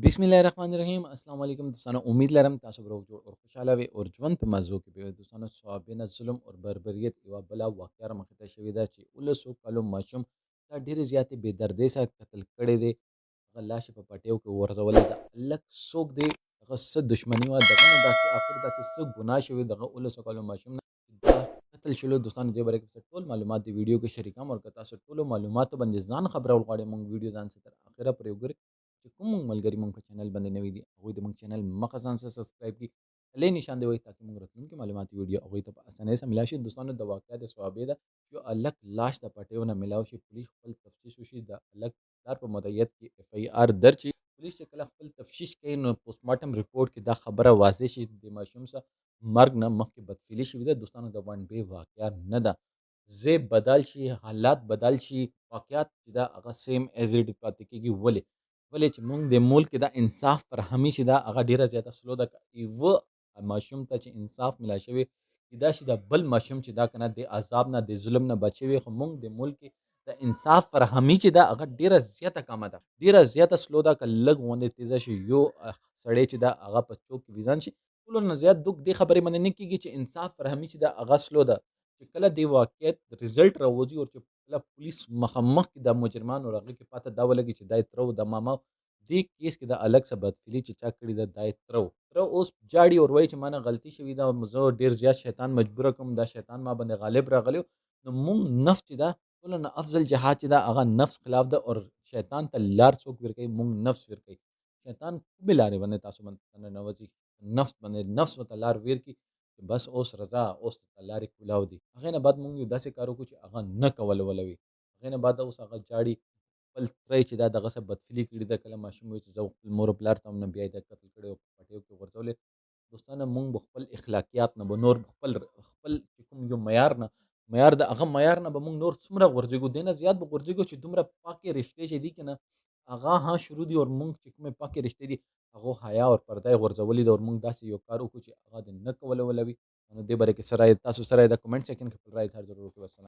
बिस्मिल्लाहिर्रहमानिर्रहीम अस्सलाम वालेकुम दोस्तों। उम्मीद लरम तासु बरोग जोड़ और खुशहाल वे और ژوند په مزو کې به دوستانو صوابین ظلم او بربریت یو بلا واقعه را مخته شوې ده چې ولسو کلو ماشوم دا ډېر زیاتې بې دردۍ سره قتل کړی دی. هغه لاش په پټیو کې ورزولې ده. الک څوک دی هغه څه دښمني وه دغه نه داسې اخر داسې څه ګناه شوې دغه ولسو کلو ماشوم نه دا قتل شلو. دوستانو دې باره کې ټول معلومات دی ویډیو کې شریکم او که تاسو ټولو معلوماتو باندې ځان خبرول غواړئ مونږ ویډیو ځان ستر اخره پرې وګورئ چې کوم ملګری مونږ په چینل باندې نوی دي هغوی د مونږ چینل مخه ځان سره سبسکرایب کړي هلې نشان دی وایي تاکي مونږ راتلونکي معلوماتي ویډیو هغوی ته په اسانۍ سره ملاو شي. دوستانو د واقعیت صوابې ده یو الک لاش د پټیو نه ملاو شي پولیس خپل تفتیش وشي د الک دار په مدعیت کې اف ای آر درج شي. پولیس چې کله خپل تفتیش کوي نو پوسټ مارټم ریپورټ کې دا خبره واضح شي د ماشوم سره مرګ نه مخکې بدفعلي شوې ده. دوستانو د ون بی واقعه نه ده زیب بدل شي حالات بدل شي واقعیت چې دا هغه سیم ایز اټ پاتې کېږي. ولې چې موږ د ملک دا انصاف پر همیشه دا هغه ډیره زیاته سلو ده یو ماشوم ته چې انصاف ملا شوی دا شي د بل ماشوم چې دا کنه د عذاب نه د ظلم نه بچوي خو موږ د ملک د انصاف پر همیشه دا هغه ډیره زیاته کمه ده ډیره زیاته سلو ده ک لګ غونډه تیزه شي یو سړی چې دا هغه په چوک ویزان شي ټول نه زیات دوک د خبرې باندې نه کیږي چې انصاف پر همیشه دا هغه سلو ده چې کله دی واقعیت رزلټ راوځي او چې کله پولیس مخامخ د مجرمانو راغلي کې پاته دا ولګي چې دای ترو د ماما دې کیس کې د الګ څه بدفعلي چې چا کړې ده دای تر اوس جاړي او وایي چې ما نه غلطي شوې ده زه ډېر زیات شیطان مجبور کوم دا شیطان ما باندې غالب راغلی نو مونږ نفس چې ده ټولو نه افضل جهاد چې ده هغه نفس خلاف ده او شیطان ته لار څوک ورکوي مونږ نفس ورکوي. شیطان کومې لارې باندې تاسو باندې ننوځي نفس باندې نفس ورته لار ورکړي چې بس اوس رضا اوس لارې کولاو دي هغې نه بعد مونږ یو داسې کار وکړو چې هغه نه کول ولوي هغې نه بعد اوس هغه جاړي خپل تری چې دا دغه څه بدفعلي کړې ده کله ماشوم وایي چې زه خپل مور او پلار ته هم نه بیا یې دا قتل کړی او په پټیو کې غورځولی. دوستانو مونږ به خپل اخلاقیات نه به نور خپل چې کوم یو معیار د هغه معیار نه به مونږ نور څومره غورځېږو دی نه زیات به غورځېږو چې دومره پاکې رشتې چې دي که نه هغه ها شروع دي او مونږ چې کومې پاکې رشتې دي هغو حیا او پرده یې غورځولي ده او مونږ داسې یو کار وکړو چې هغه د نه کول ولوي. نو دې باره کې څه رایې تاسو څه رایې د کمنټ سیکشن کې خپل رایې ضرور وکړئ.